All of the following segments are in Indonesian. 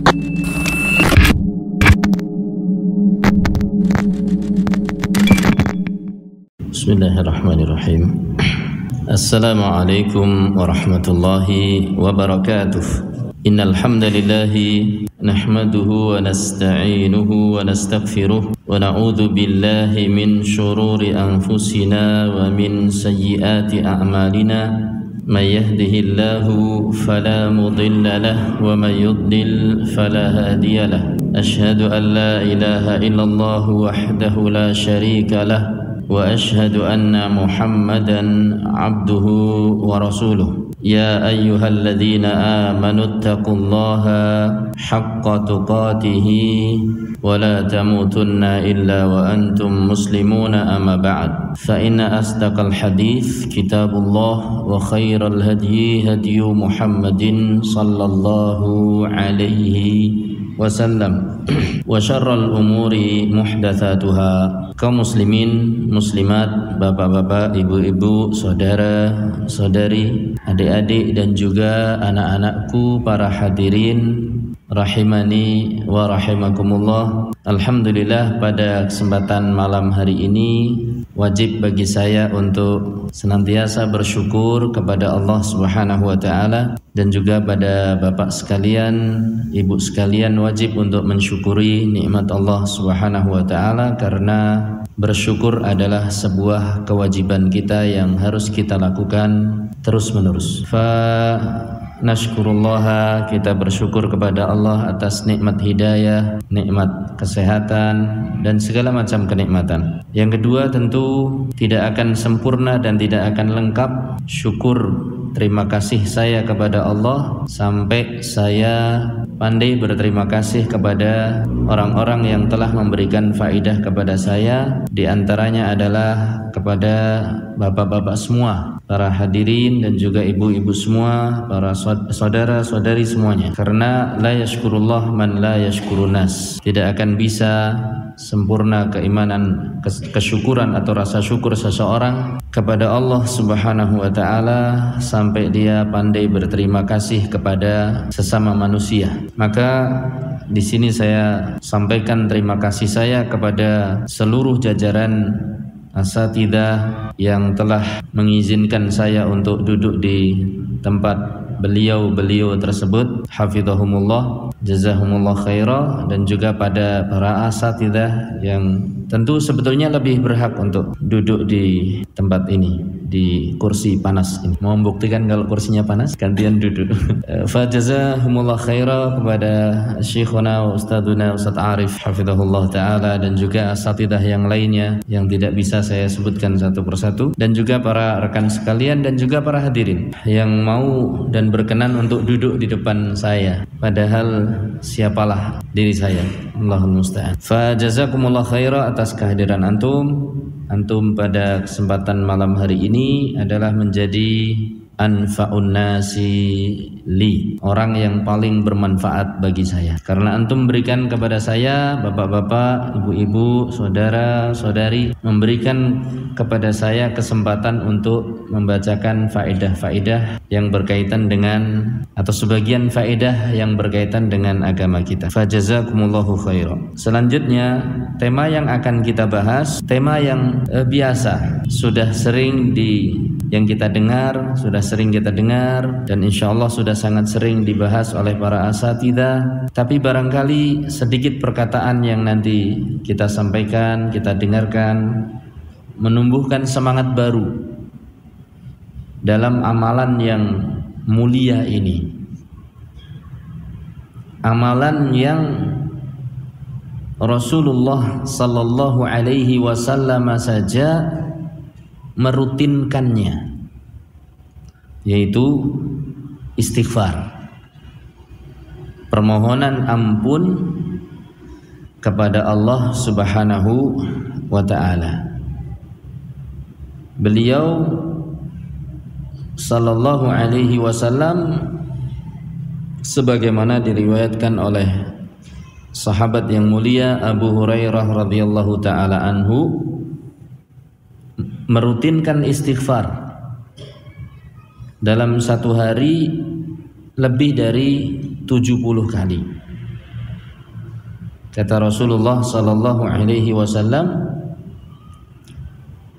Bismillahirrahmanirrahim. Assalamualaikum warahmatullahi wabarakatuh. Innal hamdalillahi nahmaduhu wa nasta'inuhu wa nastaghfiruh wa na'udzu billahi min shururi anfusina wa min sayyiati a'malina. May yahdihillahu fala mudilla lahu wa may yudlil fala hadiya lahu. Ashhadu an la ilaha illallah wahdahu la syarika lahu wa ashhadu anna Muhammadan abduhu wa rasuluh. Ya ayyuhalladzina amanu taqullaha haqqa tuqatih wa la tamutunna illa wa antum muslimuna, amma ba'd. Fa inna asdaqal hadits kitabullah wa khairal hadyi hadyu Muhammadin sallallahu alaihi wasallam wa syarral umuri muhdatsatuha. Kaum muslimin, muslimat, bapak-bapak, ibu-ibu, saudara-saudari, adik-adik dan juga anak-anakku, para hadirin rahimani wa rahimakumullah. Alhamdulillah, pada kesempatan malam hari ini wajib bagi saya untuk senantiasa bersyukur kepada Allah Subhanahu wa taala, dan juga pada bapak sekalian, ibu sekalian, wajib untuk mensyukuri nikmat Allah Subhanahu wa taala, karena bersyukur adalah sebuah kewajiban kita yang harus kita lakukan terus-menerus. Nashkurullaha, kita bersyukur kepada Allah atas nikmat hidayah, nikmat kesehatan, dan segala macam kenikmatan. Yang kedua, tentu tidak akan sempurna dan tidak akan lengkap syukur terima kasih saya kepada Allah sampai saya pandai berterima kasih kepada orang-orang yang telah memberikan faidah kepada saya. Di antaranya adalah kepada bapak-bapak semua, para hadirin dan juga ibu-ibu semua, para saudara-saudari semuanya. Karena la yashkurullah man la yashkurunas. Tidak akan bisa sempurna keimanan, kesyukuran atau rasa syukur seseorang kepada Allah Subhanahu wa taala sampai dia pandai berterima kasih kepada sesama manusia. Maka di sini saya sampaikan terima kasih saya kepada seluruh jajaran asatidzah yang telah mengizinkan saya untuk duduk di tempat beliau tersebut, hafizahumullah, jazahumullah khairah, dan juga pada para asatidzah yang tentu sebetulnya lebih berhak untuk duduk di tempat ini, di kursi panas ini. Mau membuktikan kalau kursinya panas, gantian duduk. Fajazahumullah khairah kepada syekhuna ustadzuna Ustadz Arif hafizahullah ta'ala, dan juga asatidzah yang lainnya yang tidak bisa saya sebutkan satu persatu, dan juga para rekan sekalian dan juga para hadirin yang mau dan berkenan untuk duduk di depan saya, padahal siapalah diri saya, Allahul musta'an. Fajazakumullah khairah atas kehadiran antum pada kesempatan malam hari ini adalah menjadi anfa'un nasi li, orang yang paling bermanfaat bagi saya, karena antum memberikan kepada saya, bapak-bapak, ibu-ibu, saudara-saudari, memberikan kepada saya kesempatan untuk membacakan faedah-faedah yang berkaitan dengan, atau sebagian faedah yang berkaitan dengan agama kita. Fajazakumullahu khairan. Selanjutnya, tema yang akan kita bahas, tema yang biasa sudah sering kita dengar, dan insya Allah sudah sangat sering dibahas oleh para asatidzah. Tapi barangkali sedikit perkataan yang nanti kita sampaikan, kita dengarkan, menumbuhkan semangat baru dalam amalan yang mulia ini, amalan yang Rasulullah sallallahu alaihi wasallam saja merutinkannya, yaitu istighfar, permohonan ampun kepada Allah Subhanahu wa ta'ala. Beliau sallallahu alaihi wasallam, sebagaimana diriwayatkan oleh sahabat yang mulia Abu Hurairah radhiyallahu taala anhu, merutinkan istighfar dalam satu hari lebih dari 70 kali. Kata Rasulullah sallallahu alaihi wasallam,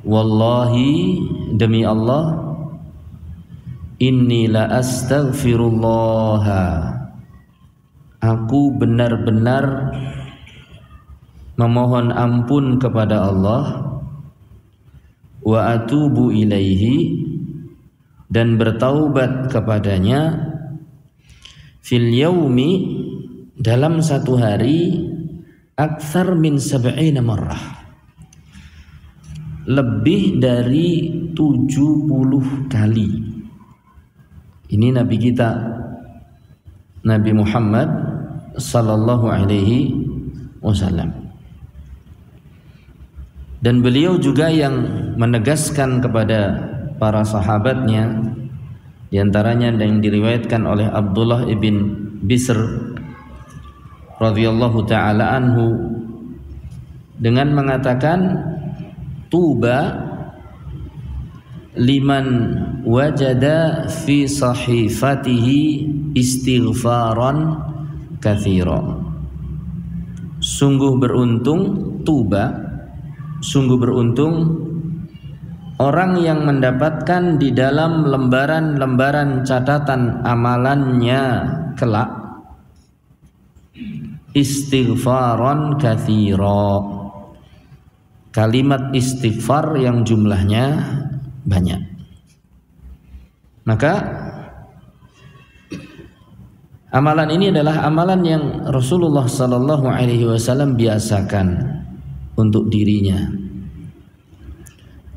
wallahi, demi Allah, inni la astaghfirullah, aku benar-benar memohon ampun kepada Allah, wa atubu ilaihi, dan bertaubat kepadanya, fil yaumi, dalam satu hari, aktsar min 70 marrah, lebih dari 70 kali. Ini Nabi kita, Nabi Muhammad sallallahu alaihi wasallam. Dan beliau juga yang menegaskan kepada para sahabatnya, diantaranya yang diriwayatkan oleh Abdullah ibn Bisr radhiyallahu ta'ala anhu, dengan mengatakan, tuba liman wajada fi sahifatihi istighfaran katsira. Sungguh beruntung, tuba, sungguh beruntung orang yang mendapatkan di dalam lembaran-lembaran catatan amalannya kelak istighfaran katsira, kalimat istighfar yang jumlahnya banyak. Maka amalan ini adalah amalan yang Rasulullah sallallahu alaihi wasallam biasakan untuk dirinya,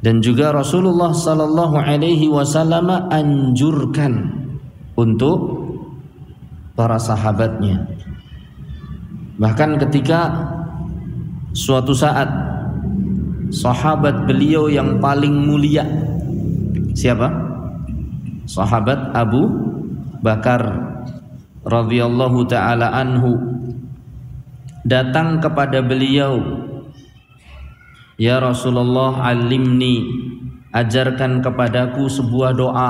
dan juga Rasulullah sallallahu alaihi wasallam anjurkan untuk para sahabatnya. Bahkan ketika suatu saat sahabat beliau yang paling mulia, siapa? Sahabat Abu Bakar radhiyallahu ta'ala anhu, datang kepada beliau, ya Rasulullah, alimni, ajarkan kepadaku sebuah doa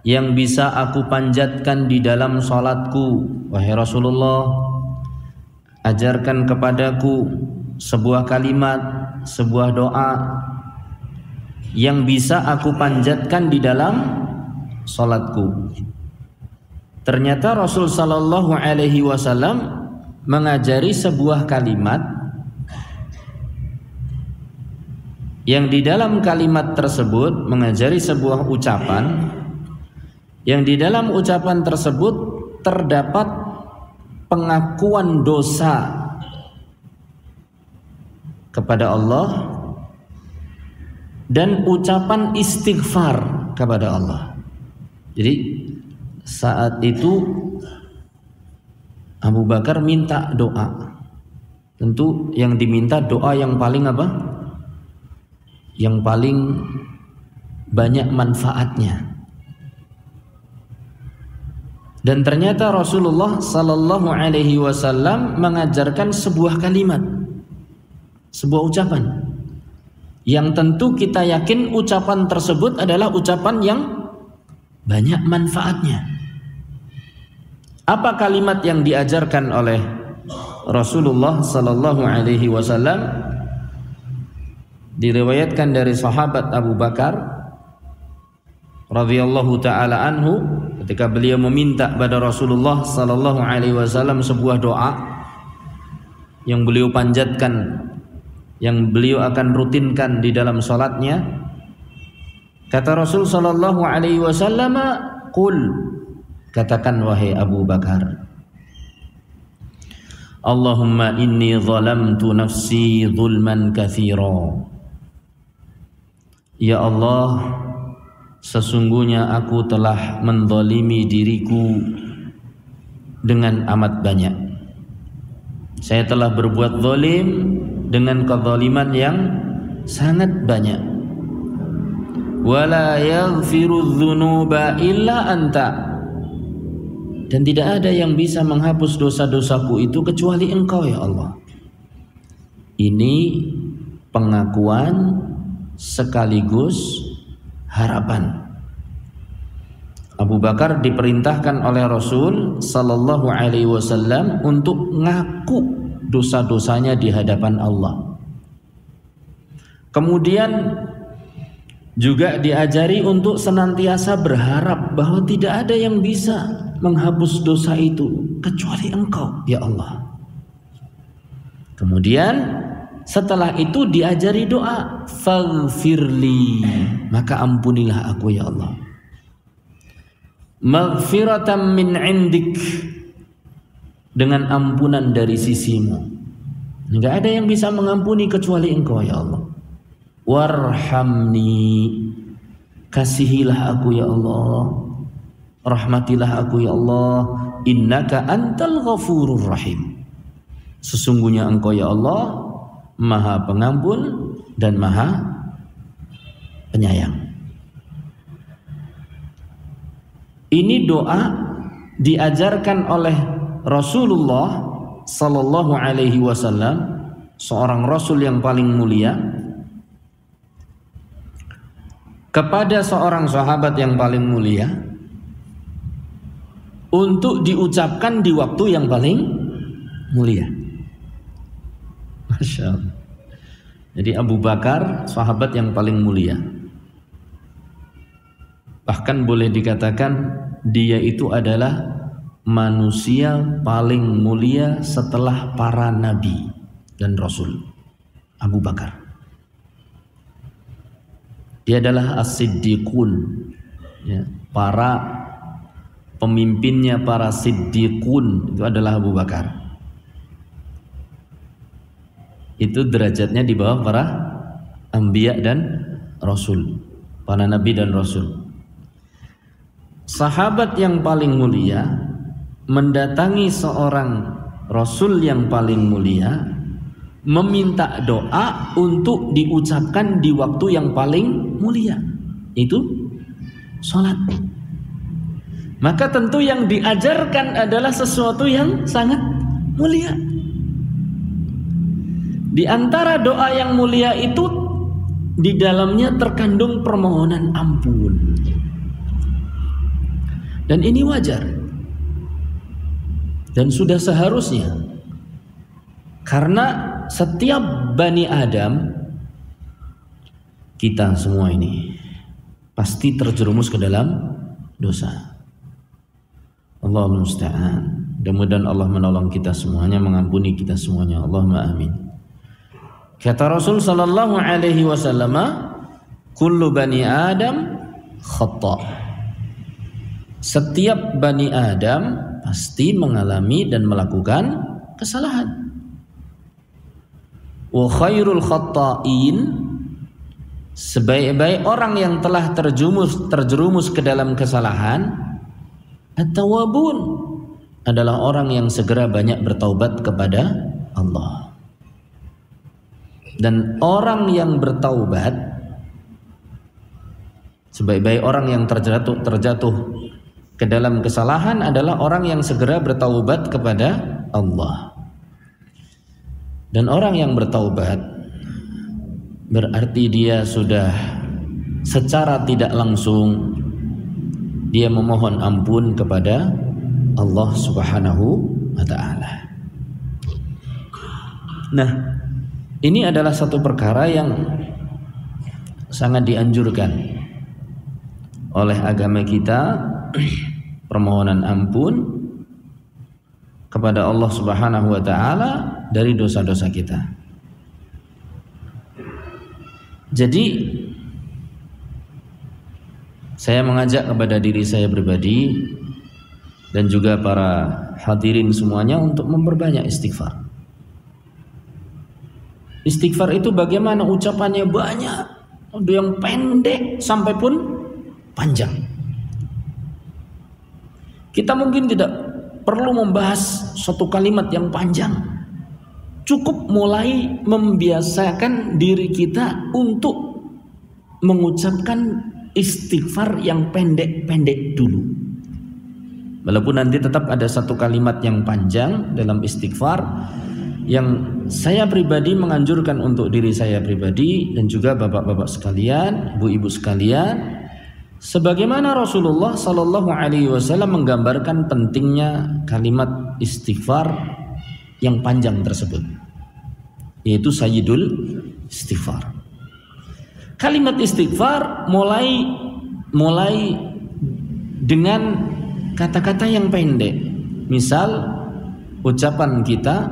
yang bisa aku panjatkan di dalam salatku. Wahai Rasulullah, ajarkan kepadaku sebuah kalimat, sebuah doa yang bisa aku panjatkan di dalam salatku. Ternyata Rasul sallallahu alaihi wasallam mengajari sebuah kalimat yang di dalam kalimat tersebut mengajari sebuah ucapan yang di dalam ucapan tersebut terdapat pengakuan dosa kepada Allah dan ucapan istighfar kepada Allah. Jadi saat itu Abu Bakar minta doa. Tentu yang diminta doa yang paling apa? Yang paling banyak manfaatnya. Dan ternyata Rasulullah sallallahu alaihi wasallam mengajarkan sebuah kalimat, sebuah ucapan yang tentu kita yakin ucapan tersebut adalah ucapan yang banyak manfaatnya. Apa kalimat yang diajarkan oleh Rasulullah sallallahu alaihi wasallam? Diriwayatkan dari sahabat Abu Bakar radhiyallahu taala anhu, ketika beliau meminta pada Rasulullah sallallahu alaihi wasallam sebuah doa yang beliau panjatkan, yang beliau akan rutinkan di dalam salatnya, kata Rasul sallallahu alaihi wasallam, qul, katakan wahai Abu Bakar, Allahumma inni zalamtu nafsi zulman katsira. Ya Allah, sesungguhnya aku telah menzalimi diriku dengan amat banyak. Saya telah berbuat zalim dengan kezaliman yang sangat banyak. Wala yaghfiru dzunuba illa anta. Dan tidak ada yang bisa menghapus dosa-dosaku itu kecuali Engkau ya Allah. Ini pengakuan sekaligus harapan. Abu Bakar diperintahkan oleh Rasul sallallahu alaihi wasallam untuk ngaku dosa-dosanya di hadapan Allah. Kemudian juga diajari untuk senantiasa berharap bahwa tidak ada yang bisa menghapus dosa itu kecuali Engkau, ya Allah. Kemudian setelah itu diajari doa, faghfirli, maka ampunilah aku ya Allah. Maghfiratan min indik, dengan ampunan dari sisimu. Enggak ada yang bisa mengampuni kecuali Engkau ya Allah. Warhamni, kasihilah aku ya Allah. Rahmatilah aku ya Allah. Innaka antal ghafurur rahim. Sesungguhnya Engkau ya Allah Maha Pengampun dan Maha Penyayang. Ini doa diajarkan oleh Rasulullah sallallahu alaihi wasallam, seorang rasul yang paling mulia, kepada seorang sahabat yang paling mulia untuk diucapkan di waktu yang paling mulia. Masya Allah. Jadi Abu Bakar sahabat yang paling mulia. Bahkan boleh dikatakan dia itu adalah manusia paling mulia setelah para nabi dan rasul. Abu Bakar. Dia adalah as-siddiqun, ya, para pemimpinnya para siddiqun itu adalah Abu Bakar. Itu derajatnya di bawah para anbiya dan rasul, para nabi dan rasul. Sahabat yang paling mulia mendatangi seorang rasul yang paling mulia, meminta doa untuk diucapkan di waktu yang paling mulia, itu sholat. Maka tentu yang diajarkan adalah sesuatu yang sangat mulia. Di antara doa yang mulia itu di dalamnya terkandung permohonan ampun. Dan ini wajar dan sudah seharusnya, karena setiap Bani Adam, kita semua ini pasti terjerumus ke dalam dosa. Allahumma musta'an. Mudah-mudahan Allah menolong kita semuanya, mengampuni kita semuanya. Allahumma amin. Kata Rasul sallallahu alaihi wasallam, kullu bani Adam khata'. Setiap Bani Adam pasti mengalami dan melakukan kesalahan. Wa khairul khatta'in, sebaik-baik orang yang telah terjerumus ke dalam kesalahan, at-tawwabun, adalah orang yang segera banyak bertaubat kepada Allah. Dan orang yang bertaubat, sebaik-baik orang yang terjatuh ke dalam kesalahan adalah orang yang segera bertaubat kepada Allah. Dan orang yang bertaubat berarti dia sudah secara tidak langsung dia memohon ampun kepada Allah Subhanahu wa ta'ala. Nah, ini adalah satu perkara yang sangat dianjurkan oleh agama kita, permohonan ampun kepada Allah Subhanahu wa ta'ala dari dosa-dosa kita. Jadi saya mengajak kepada diri saya pribadi dan juga para hadirin semuanya untuk memperbanyak istighfar. Istighfar itu bagaimana ucapannya banyak, ada yang pendek sampai pun panjang. Kita mungkin tidak perlu membahas suatu kalimat yang panjang. Cukup mulai membiasakan diri kita untuk mengucapkan istighfar yang pendek-pendek dulu. Walaupun nanti tetap ada satu kalimat yang panjang dalam istighfar, yang saya pribadi menganjurkan untuk diri saya pribadi dan juga bapak-bapak sekalian, ibu-ibu sekalian, Sebagaimana Rasulullah sallallahu alaihi wasallam menggambarkan pentingnya kalimat istighfar yang panjang tersebut, yaitu sayyidul istighfar. Kalimat istighfar mulai dengan kata-kata yang pendek. Misal ucapan kita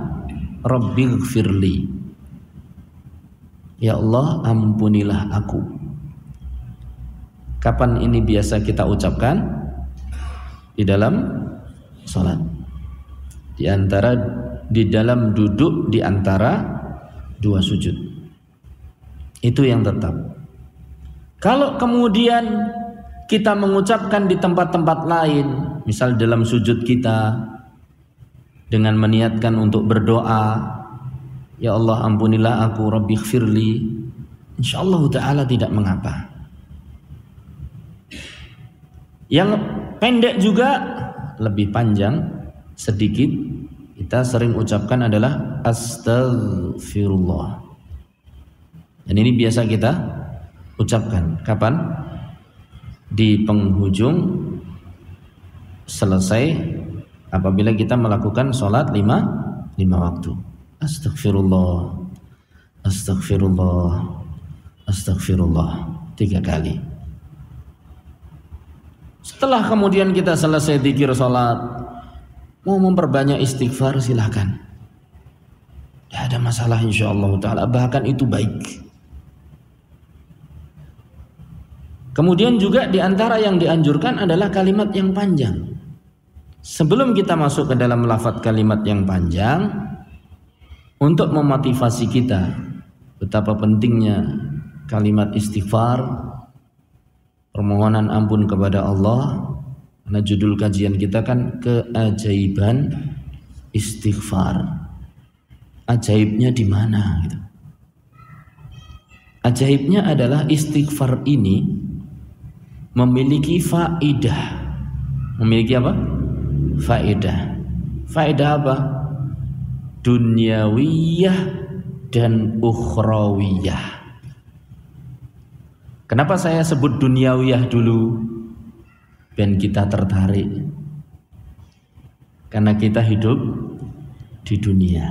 Rabbighfirli, ya Allah ampunilah aku. Kapan ini biasa kita ucapkan? Di dalam salat. Di dalam duduk di antara dua sujud. Itu yang tetap. Kalau kemudian kita mengucapkan di tempat-tempat lain, misal dalam sujud kita dengan meniatkan untuk berdoa, ya Allah ampunilah aku, Rabbighfirli, insyaallah ta'ala tidak mengapa. Yang pendek juga lebih panjang sedikit kita sering ucapkan adalah astaghfirullah. Dan ini biasa kita ucapkan kapan? Di penghujung selesai apabila kita melakukan sholat lima waktu. Astaghfirullah, astaghfirullah, astaghfirullah 3 kali. Setelah kemudian kita selesai zikir sholat, mau memperbanyak istighfar silahkan. Tidak ada masalah insyaallah ta'ala, bahkan itu baik. Kemudian juga diantara yang dianjurkan adalah kalimat yang panjang. Sebelum kita masuk ke dalam lafaz kalimat yang panjang, untuk memotivasi kita betapa pentingnya kalimat istighfar, permohonan ampun kepada Allah. Karena judul kajian kita kan keajaiban istighfar. Ajaibnya di mana gitu. Ajaibnya adalah istighfar ini memiliki faidah. Memiliki apa? Faedah. Faedah apa? Dunyawiyah dan ukhrawiyah. Kenapa saya sebut dunyawiyah dulu? Ben kita tertarik. Karena kita hidup di dunia.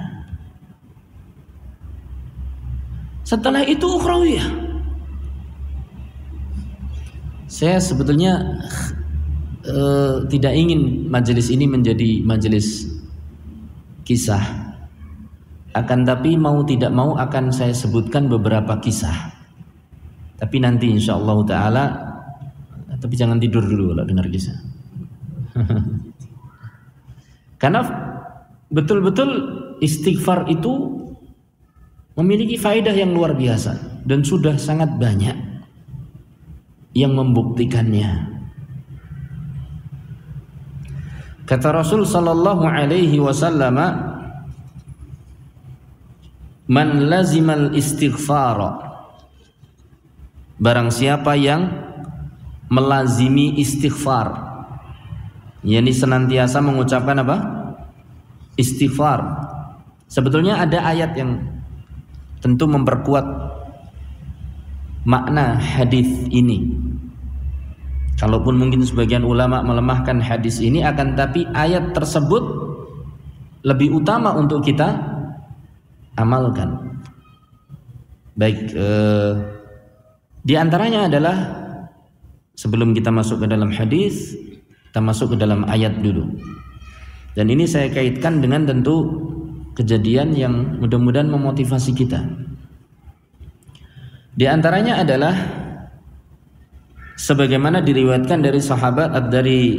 Setelah itu ukhrawiyah. Saya sebetulnya tidak ingin majelis ini menjadi majelis kisah. Akan tapi mau tidak mau akan saya sebutkan beberapa kisah. Tapi nanti insyaallah ta'ala, tapi jangan tidur dulu kalau dengar kisah. Karena betul-betul istighfar itu memiliki faedah yang luar biasa dan sudah sangat banyak yang membuktikannya. Kata Rasul sallallahu alaihi wasallam, man lazimal istighfara, barang siapa yang melazimi istighfar, yakni senantiasa mengucapkan apa? Istighfar. Sebetulnya ada ayat yang tentu memperkuat makna hadis ini. Kalaupun mungkin sebagian ulama melemahkan hadis ini, akan tapi ayat tersebut lebih utama untuk kita amalkan. Baik, di antaranya adalah sebelum kita masuk ke dalam hadis, kita masuk ke dalam ayat dulu. Dan ini saya kaitkan dengan tentu kejadian yang mudah-mudahan memotivasi kita. Di antaranya adalah sebagaimana diriwayatkan dari sahabat, dari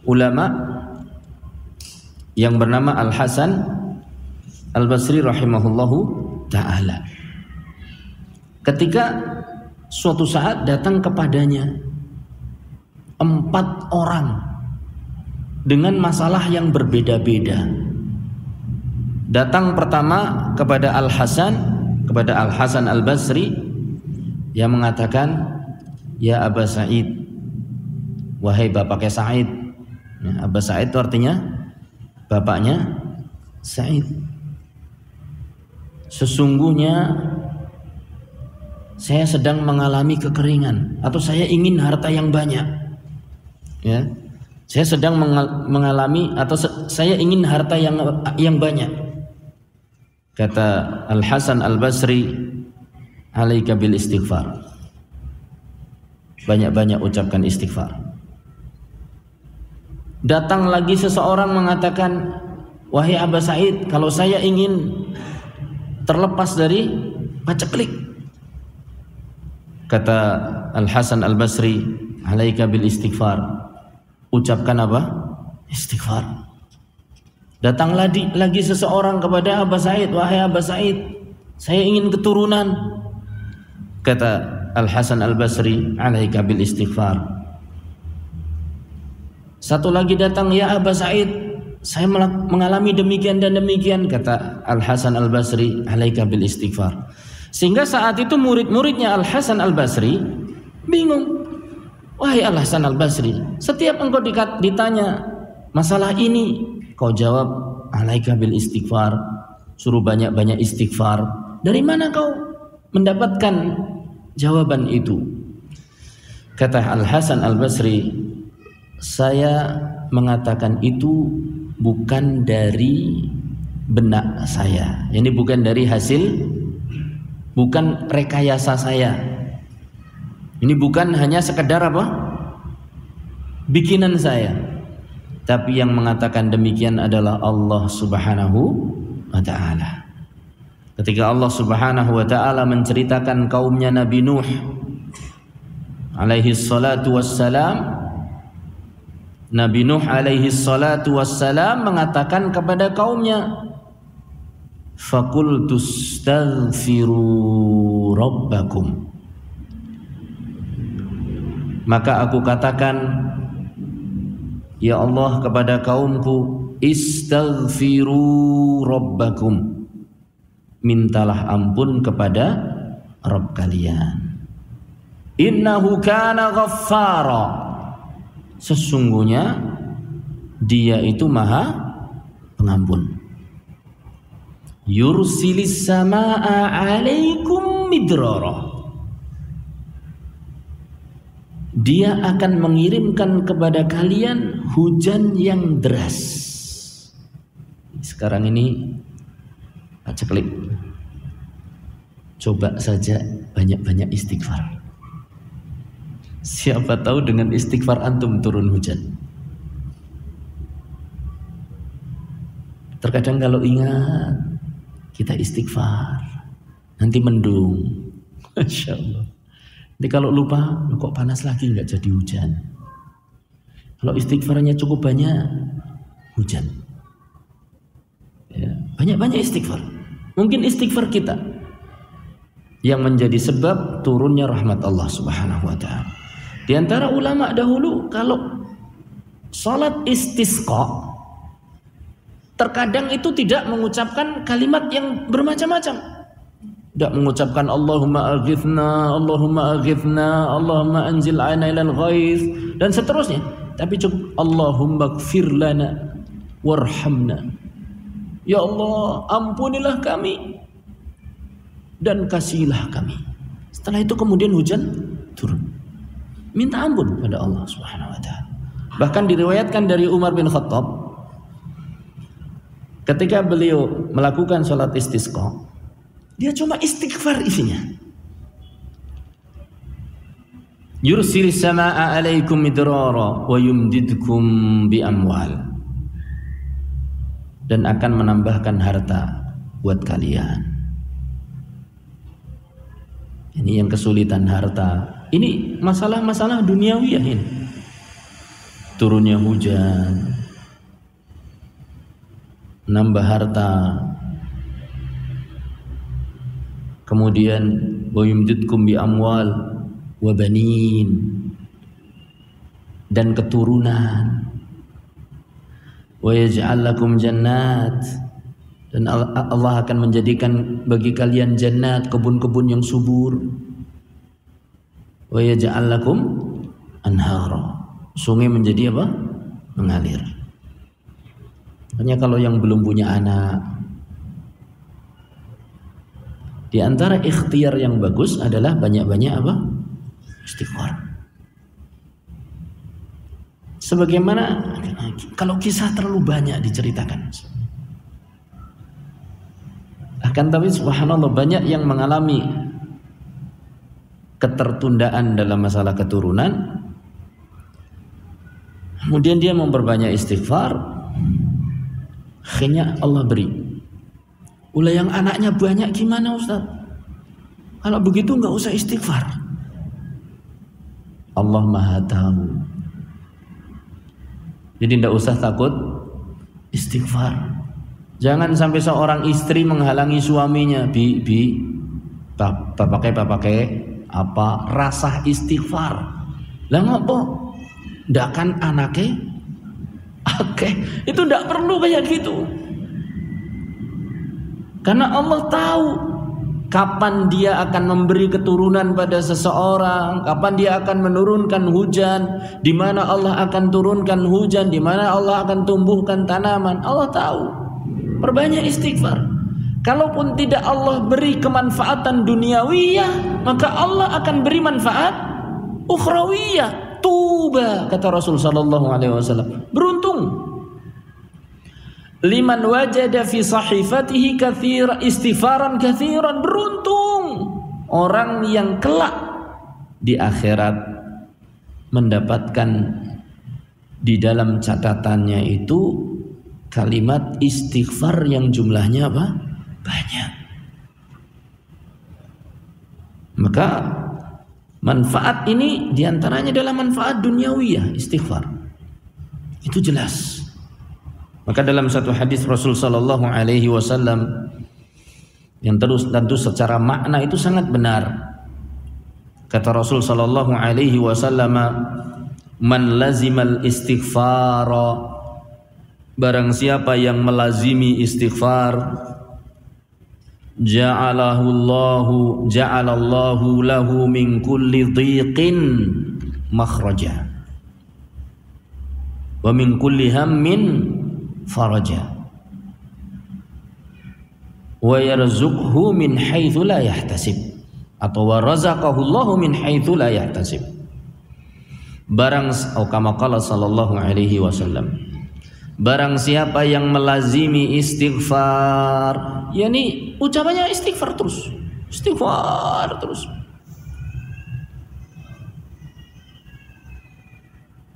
ulama yang bernama Al-Hasan Al-Basri rahimahullahu ta'ala. Ketika suatu saat datang kepadanya 4 orang dengan masalah yang berbeda-beda. Datang pertama kepada Al-Hasan Al-Basri yang mengatakan, ya Aba Sa'id, wahai bapaknya Sa'id. Ya, Aba Sa'id itu artinya bapaknya Sa'id. Sesungguhnya saya sedang mengalami kekeringan atau saya ingin harta yang banyak. Ya. Saya sedang mengalami atau saya ingin harta yang banyak. Kata Al Hasan Al Basri, alaika bil istighfar. Banyak-banyak ucapkan istighfar. Datang lagi seseorang mengatakan, wahai Aba Said, kalau saya ingin terlepas dari paceklik. Kata Al Hasan Al Basri, alaika bil istighfar. Ucapkan apa? Istighfar. Datang lagi seseorang kepada Aba Said, wahai Aba Said, saya ingin keturunan. Kata Al Hasan Al Basri, alaika bil istighfar. Satu lagi datang, ya Aba Said, saya mengalami demikian dan demikian. Kata Al Hasan Al Basri, alaika bil istighfar. Sehingga saat itu murid-muridnya Al Hasan Al Basri bingung. Wahai Al Hasan Al Basri, setiap engkau ditanya masalah ini, kau jawab alaika bil istighfar, suruh banyak-banyak istighfar. Dari mana kau mendapatkan jawaban itu? Kata Al Hasan Al Basri, saya mengatakan itu bukan dari benak saya. Ini bukan dari hasil, bukan rekayasa saya. Ini bukan hanya sekedar apa? Bikinan saya. Tapi yang mengatakan demikian adalah Allah Subhanahu wa ta'ala. Ketika Allah Subhanahu wa ta'ala menceritakan kaumnya Nabi Nuh alaihi salatu wassalam, Nabi Nuh alaihi salatu wassalam mengatakan kepada kaumnya, faqultu astaghfiru rabbakum. Maka aku katakan, ya Allah, kepada kaumku, istaghfiru rabbakum, mintalah ampun kepada Rabb kalian. Innahu kana ghaffara, sesungguhnya dia itu maha pengampun. Yursilis samaa alaikum midrara, dia akan mengirimkan kepada kalian hujan yang deras. Sekarang ini paceklik, coba saja banyak-banyak istighfar. Siapa tahu dengan istighfar antum turun hujan. Terkadang kalau ingat kita istighfar, nanti mendung. Masya Allah. Jadi kalau lupa, kok panas lagi, nggak jadi hujan. Kalau istighfarnya cukup banyak, hujan. Ya, banyak-banyak istighfar. Mungkin istighfar kita yang menjadi sebab turunnya rahmat Allah Subhanahu wa ta'ala. Di antara ulama dahulu, kalau salat istisqa, terkadang itu tidak mengucapkan kalimat yang bermacam-macam. Tidak mengucapkan Allahumma aghithna, Allahumma aghithna, Allahumma anzil aina ilal ghaith, dan seterusnya. Tapi cukup Allahumma gfir lana warhamna. Ya Allah, ampunilah kami dan kasihilah kami. Setelah itu kemudian hujan turun. Minta ampun pada Allah Subhanahu wa ta'ala. Bahkan diriwayatkan dari Umar bin Khattab, ketika beliau melakukan sholat istisqa, dia cuma istighfar isinya. Yursilis samaa alaikum midrara wa yumdidkum bi amwal, dan akan menambahkan harta buat kalian. Ini yang kesulitan harta. Ini masalah-masalah duniawiyah ini. Turunnya hujan, nambah harta, kemudian wa yumdidkum bi amwal wa banin, dan keturunan, wa yaj'al lakum jannat, dan Allah akan menjadikan bagi kalian jannat, kebun-kebun yang subur, wa yaj'al lakum anhara, sungai menjadi apa? Mengalir. Makanya kalau yang belum punya anak, Di antara ikhtiar yang bagus adalah banyak-banyak apa? Istighfar. Sebagaimana kalau kisah terlalu banyak diceritakan. Akan tapi subhanallah banyak yang mengalami ketertundaan dalam masalah keturunan. Kemudian dia memperbanyak istighfar, akhirnya Allah beri. Ulah yang anaknya banyak gimana Ustaz? Kalau begitu nggak usah istighfar. Allah Maha Tahu. Jadi tidak usah takut istighfar. Jangan sampai seorang istri menghalangi suaminya, pakai apa rasa istighfar. Lah ngopo? Ndak kan anaknya? Oke, itu ndak perlu kayak gitu. Karena Allah tahu kapan dia akan memberi keturunan pada seseorang, kapan dia akan menurunkan hujan, di mana Allah akan turunkan hujan, di mana Allah akan tumbuhkan tanaman. Allah tahu. Perbanyak istighfar. Kalaupun tidak Allah beri kemanfaatan duniawiyah, maka Allah akan beri manfaat ukhrawiyah. Tuba, kata Rasul sallallahu alaihi wasallam. Beruntung. Liman wajada fi sahifatihi katsira istighfaran katsiran. Beruntung orang yang kelak di akhirat mendapatkan di dalam catatannya itu kalimat istighfar yang jumlahnya apa? Banyak. Maka manfaat ini diantaranya adalah manfaat duniawiyah, istighfar. Itu jelas. Maka dalam satu hadis Rasul sallallahu alaihi wasallam yang tentu secara makna itu sangat benar. Kata Rasul sallallahu alaihi wasallam, "Man lazimal istighfara," barang siapa yang melazimi istighfar, ja'alallahu lahu min kulli dhiqin makhraja wa min kulli hammin faraja wa yarzuqhu min haitsu la yahtasib, atau wa razaqahu Allahu min haitsu la yahtasib. Barang kama qala sallallahu alaihi wasallam, barang siapa yang melazimi istighfar, yakni ucapannya istighfar terus,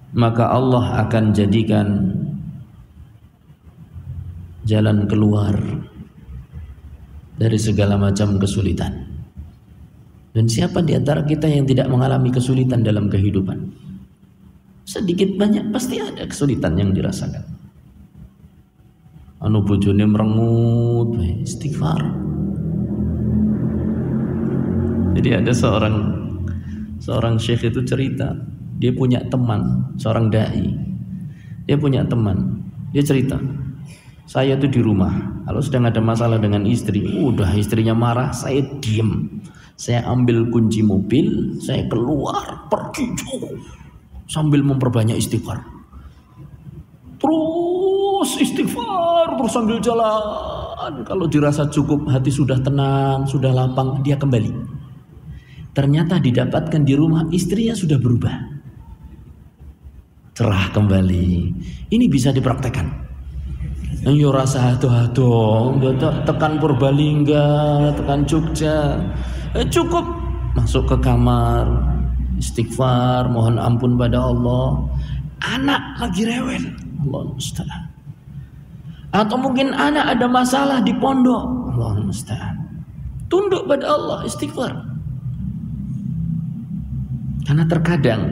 maka Allah akan jadikan jalan keluar dari segala macam kesulitan. Dan siapa di antara kita yang tidak mengalami kesulitan dalam kehidupan? Sedikit banyak pasti ada kesulitan yang dirasakan. Anu bojone merengut, istighfar. Jadi ada seorang syekh itu cerita, dia punya teman, seorang dai. Dia punya teman, dia cerita, saya tuh di rumah, kalau sedang ada masalah dengan istri, udah istrinya marah, saya diem, saya ambil kunci mobil, saya keluar, pergi jauh, sambil memperbanyak istighfar. Terus istighfar, terus sambil jalan. Kalau dirasa cukup, hati sudah tenang, sudah lapang, dia kembali. Ternyata didapatkan di rumah, istrinya sudah berubah, cerah kembali. Ini bisa dipraktekkan. Yo rasa hado-hado, tekan Purbalingga, tekan Jogja, cukup masuk ke kamar, istighfar, mohon ampun pada Allah. Anak lagi rewel, Allah musta'an. Atau mungkin anak ada masalah di pondok, Allah musta'an. Tunduk pada Allah, istighfar. Karena terkadang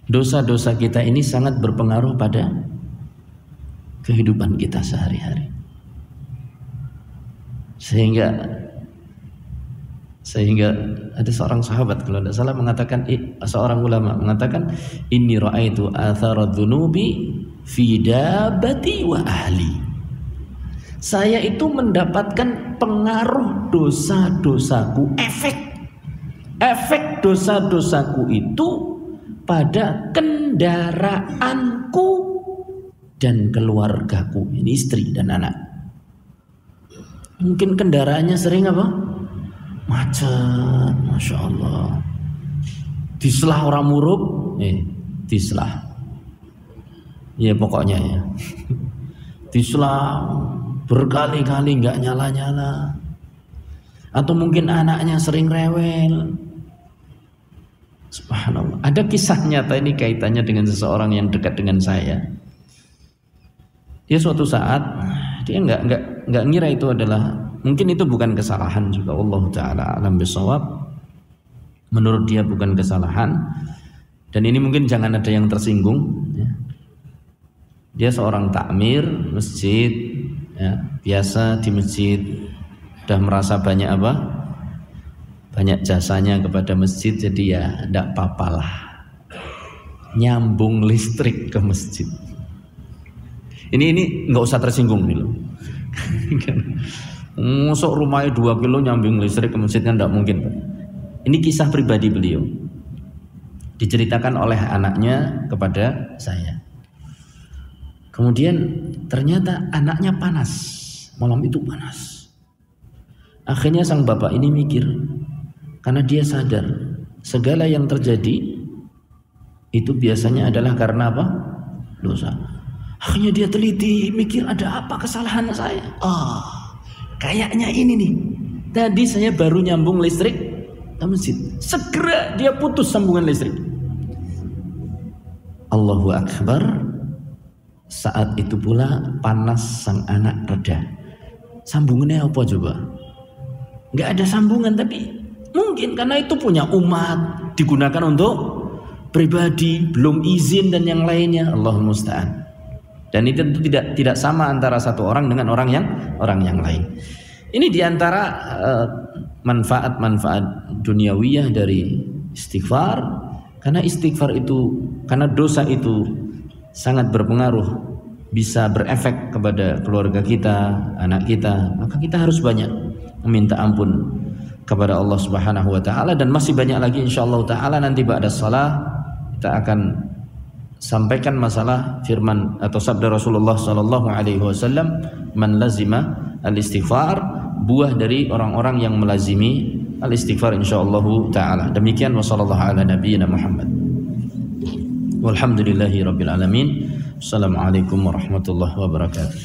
dosa-dosa kita ini sangat berpengaruh pada kehidupan kita sehari-hari. Sehingga ada seorang sahabat kalau tidak salah mengatakan, seorang ulama mengatakan, inni ra'aitu athara dzunubi fi dabati wa ahli. Saya itu mendapatkan pengaruh dosa-dosaku, efek dosa-dosaku itu pada kendaraanku dan keluargaku, ini istri dan anak. Mungkin kendaraannya sering apa? Macet, Masya Allah. Dislah orang murub, dislah. Ya pokoknya ya. Dislah berkali-kali nggak nyala-nyala. Atau mungkin anaknya sering rewel. Subhanallah. Ada kisah nyata ini kaitannya dengan seseorang yang dekat dengan saya. Dia suatu saat dia nggak ngira itu adalah, mungkin itu bukan kesalahan juga, Allah Taala alam bisawab. Menurut dia bukan kesalahan, dan ini mungkin jangan ada yang tersinggung. Ya. Dia seorang takmir masjid, ya, biasa di masjid, udah merasa banyak apa? Banyak jasanya kepada masjid, jadi ya tidak apa-apalah nyambung listrik ke masjid. Ini nggak usah tersinggung nih loh. Masuk rumahnya 2 kilo nyambung listrik ke masjid kan tidak mungkin. Ini kisah pribadi beliau, diceritakan oleh anaknya kepada saya. Kemudian ternyata anaknya panas, malam itu panas. Akhirnya sang bapak ini mikir, karena dia sadar segala yang terjadi itu biasanya adalah karena apa? Dosa. Akhirnya dia teliti, mikir ada apa kesalahan saya? Kayaknya ini nih. Tadi saya baru nyambung listrik ke masjid. Segera dia putus sambungan listrik. Allahu Akbar. Saat itu pula panas sang anak reda. Sambungannya apa coba? Nggak ada sambungan, tapi mungkin karena itu punya umat, digunakan untuk pribadi, belum izin dan yang lainnya. Allahul musta'an. Dan itu tentu tidak sama antara satu orang dengan orang yang lain. Ini diantara manfaat-manfaat duniawiyah dari istighfar. Karena istighfar itu, karena dosa itu sangat berpengaruh, bisa berefek kepada keluarga kita, anak kita. Maka kita harus banyak meminta ampun kepada Allah Subhanahu wa taala, dan masih banyak lagi insyaallah taala nanti ba'da shalah kita akan sampaikan masalah firman atau sabda Rasulullah sallallahu alaihi wasallam, man lazima al-istighfar, buah dari orang-orang yang melazimi al-istighfar insyaallah taala. Demikian wa sallallahu ala nabiyyina Muhammad. Walhamdulillahi rabbil alamin. Assalamualaikum warahmatullahi wabarakatuh.